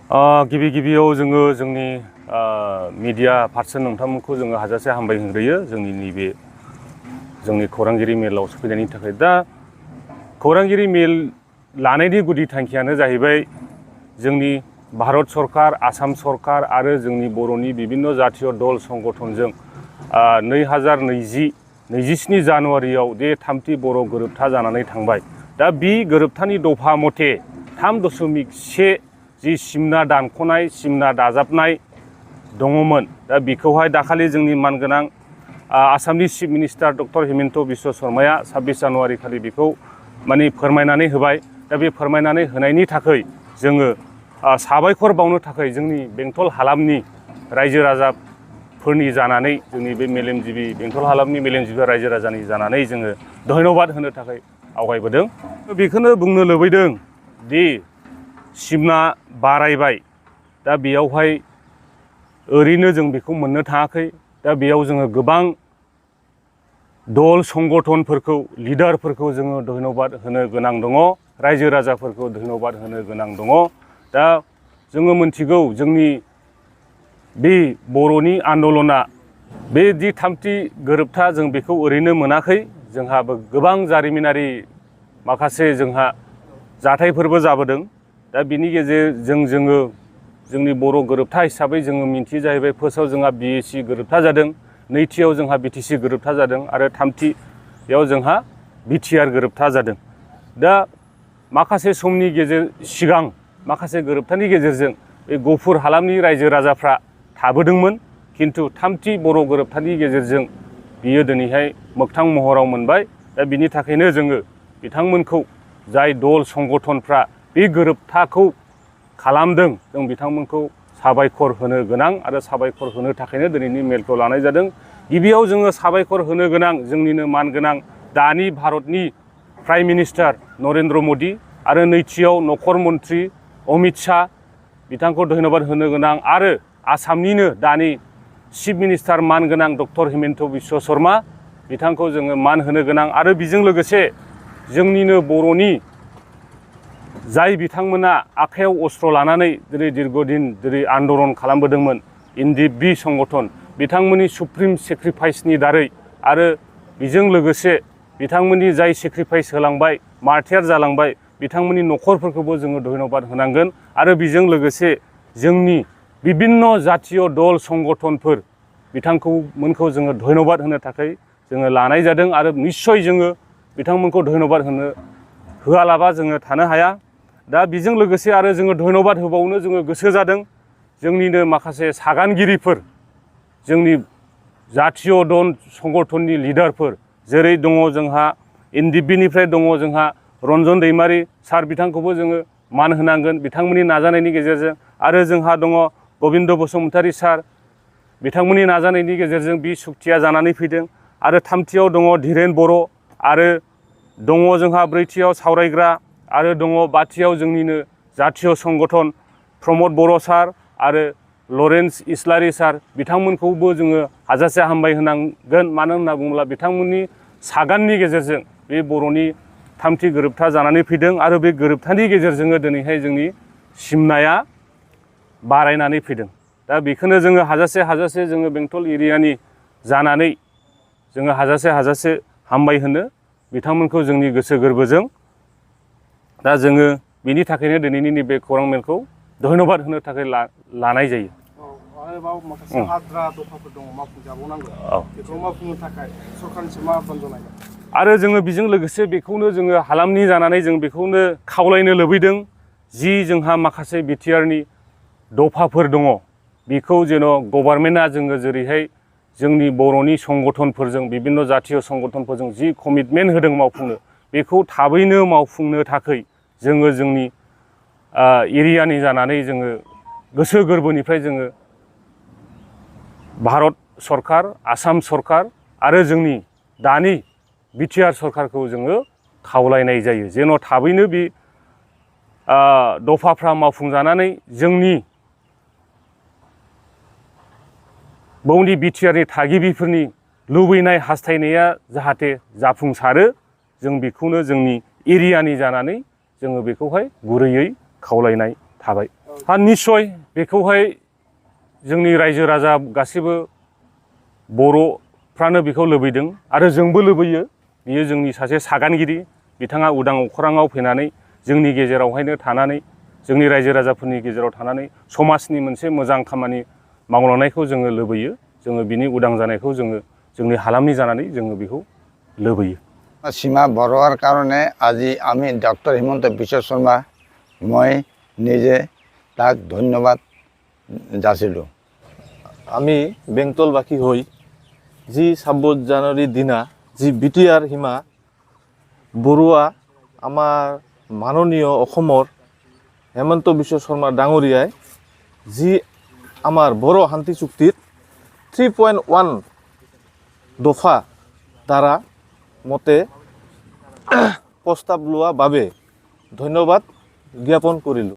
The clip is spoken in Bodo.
गिबियाव जोङो जोंनि मिडिया पार्सन नोंथांमोनखौ जोङो हाजासे हामबाय होग्रोयो जोंनि नैबे जोंनि खौरांगिरि मेलाव सफैनायनि थाखाय। दा खौरांगिरि मेल लानायनि गुदि थांखियानो जाहैबाय जोंनि भारत सरकार, आसाम सरकार आरो जोंनि बर'नि बिभिन्न जातीय दल संगठनजों 2027 जानुवारियाव जे थामथि बर' गोरोबथा जानानै थांबाय। दा बे गोरोबथानि दफा मथे 3.1 जि सिमना दानख'नाय, सिमना दाजाबनाय दङमोन। दा बेखौहाय दाखालि जोंनि मानगोनां आसामनि chief minister doctor Himanta Biswa शर्माया 26 जानुवारि खालि बेखौ माने फोरमायनानै होबाय। दा बे फोरमायनानै होनायनि थाखाय जोङो साबायखर बावनो थाखाय जोंनि बेंटल हालामनि रायजो राजाफोरनि जानानै, जोंनि बे मेलेमजिबि बेंटल हालामनि मेलेमजिबि रायजो राजानि जानानै जोङो धन्यबाद होनो थाखाय आवगायबोदों। बेखौनो बुंनो लुबैदों दि सिमना बारायबाय। दा बेयावहाय ओरैनो जों बेखौ मोननो थाङाखै। दा बेयाव जोङो गोबां दल संगठनफोरखौ, लिडारफोरखौ जोङो धन्यबाद होनो गोनां दङ, रायजो राजाफोरखौ धन्यबाद होनो गोनां दङ। दा जोङो मोनथिगौ जोंनि बे बर'नि आन्दलना, बे दि थामथि गोरोबथा जों बेखौ ओरैनो मोनाखै। जोंहाबो गोबां जारिमिनारि माखासे जोंहा जाथायफोरबो जाबोदों। दा बिनि गेजेरजों जोङो जोंनि बर' गोरोबथा हिसाबै जोङो मिन्थियो जाहैबाय, फार्स्टआव जोंहा BAC गोरोबथा जादों, नैथियाव जोंहा BTC गोरोबथा जादों आरो थामथियाव जोंहा BTR गोरोबथा जादों। दा माखासे समनि सिगां माखासे गोरोबथानि गेजेरजों बे गफुर हालामनि रायजो राजाफ्रा थाबोदोंमोन। खिन्थु थामथि बर' गोरोबथानि गेजेरजों बियो दिनैहाय मोगथां महराव मोनबाय। दा बिनि थाखायनो जोङो बिथांमोनखौ, जाय दल संगठनफ्रा बे गोरोबथाखौ खालामदों, जों बिथांमोनखौ साबायखर होनो गोनां आरो साबायखर होनो थाखायनो दिनैनि मेलखौ लानाय जादों। गिबियाव जोङो साबायखर होनो गोनां जोंनिनो मानगोनां दानि भारतनि प्राइम मिनिस्टार नरेन्द्र मदि आरो नैथियाव नखर मन्त्रि अमित शाह, बिथांखौ धन्यबाद होनो गोनां आरो आसामनिनो दानि चिफ मिनिस्टार मानगोनां डक्टर हिमन्त बिश्व शर्मा, बिथांखौ जोङो मान होनो गोनां। आरो बेजों लोगोसे जोंनिनो बर'नि जाय बिथांमोना आखायाव अस्त्र लानानै दिनै दीर्घदिन दिनै आन्दलन खालामबोदोंमोन, NDP संगठन, बिथांमोननि सुप्रिम सेक्रिफाइसनि दारै आरो बेजों लोगोसे बिथांमोननि जाय सेक्रिफाइस होलांबाय, मार्टियार जालांबाय, बिथांमोननि न'खरफोरखौबो जोङो धन्यबाद होनांगोन। आरो बेजों लोगोसे जोंनि बिभिन्न जातीय दल संगठनफोर, बिथांमोनखौ जोङो धन्यबाद होनो थाखाय जोङो लानाय जादों। आरो निस्सय जोङो बिथांमोनखौ धन्यबाद होआलाबा जोङो थानो हाया। दा बेजों लोगोसे आरो जोङो धन्यबाद होबावनो जोङो गोसो जादों जोंनिनो माखासे सागानगिरिफोर, जोंनि जातीय दल संगठननि लिडारफोर, जेरै दङ जोंहा NDP निफ्राय दङ जोंहा रन्जन दैमारि सार, बिथांखौबो जोङो मान होनांगोन बिथांमोननि नाजानायनि गेजेरजों। आरो जोंहा दङ गबिन्द बसुमतारी सार, बिथांमोननि नाजानायनि गेजेरजों बे सुक्तिया जानानै फैदों। आरो थामथियाव दङ धीरेन बर' आरो दङ जोंहा ब्रैथियाव सावरायग्रा, आरो दङ बाथियाव जोंनिनो जातीय संगठन प्रमद बर' सार आरो लरेन्स इस्लारि सार, बिथांमोनखौबो जोङो हाजासे हामबाय होनांगोन। मानो होनना बुङोब्ला बिथांमोननि सागाननि गेजेरजों बे बर'नि थामथि गोरोबथा जानानै फैदों। आरो बे गोरोबथानि गेजेरजोंनो दिनैहाय जोंनि सिमनाया बारायनानै फैदों। दा बेखौनो जोङो हाजासे जोङो बेंटल एरियानि जानानै जोङो हाजासे हामबाय होनो बिथांमोनखौ जोंनि गोसो गोरबोजों। दा जोङो बिनि थाखायनो दिनैनि नैबे खौरां मेलखौ धन्यबाद होनो थाखाय लानाय जायो। आरोबाव माखासे आद्रा दफाफोर दङ मावफुंजाबावनांगौ, बेखौ मावफुंनो थाखाय सरकारनिसिम मा आह्वान जनायगोन? आरो जोङो बेजों लोगोसे बेखौनो जोङो हालामनि जानानै जों बेखौनो खावलायनो लुबैदों जि जोंहा माखासे बिटिआरनि दफाफोर दङ, बेखौ जेन' गभर्नमेन्टआ जोङो जेरैहाय जोंनि बर'नि संगठनफोरजों, बिभिन्न जातीय संगठनफोरजों जि कमिटमेन्ट होदों मावफुंनो, बेखौ थाबैनो मावफुंनो थाखाय जोङो जोंनि एरियानि जानानै जोङो गोसो गोरबोनिफ्राय जोङो भारत सरकार, आसाम सरकार आरो जोंनि दानि बिटिआर सरकारखौ जोङो खावलायनाय जायो जेन' थाबैनो बे दफाफ्रा मावफुंजानानै जोंनि बावनि बिटिआरनि थागिबिफोरनि लुबैनाय हास्थायनाया जाहाथे जाफुंसारो, जों बेखौनो जोंनि एरियानि जानानै जोङो बेखौहाय गुरैयै खावलायनाय थाबाय। निश्चय बेखौहाय जोंनि रायजो राजा गासिबो बर'फ्रानो बेखौ लुबैदों आरो जोंबो लुबैयो। बियो जोंनि सासे सागानगिरि, बिथाङा उदां अख्राङाव फैनानै जोंनि गेजेरावहायनो थानानै जोंनि रायजो राजाफोरनि गेजेराव थानानै समाजनि मोनसे मोजां खामानि मावलांनायखौ जोङो लुबैयो। जोङो बिनि उदां जानायखौ जोङो जोंनि हालामनि जानानै जोङो बेखौ लुबैयो। সীমা বঢ়োৱাৰ কাৰণে আজি আমি ডক্টৰ হিমন্ত বিশ্ব শৰ্মা মই নিজে তাক ধন্যবাদ যাচিলোঁ। আমি বেংটলবাসী হৈ যি 26 জানুৱাৰীৰ দিনা যি বিটিআৰ সীমা বৰুৱা আমাৰ মাননীয় অসমৰ হেমন্ত বিশ্ব শৰ্মা ডাঙৰীয়াই যি আমাৰ বড়ো শান্তি চুক্তিত 3.1 দফা দ্বাৰা মতে প্ৰস্তাৱ লোৱা বাবে ধন্যবাদ জ্ঞাপন কৰিলোঁ।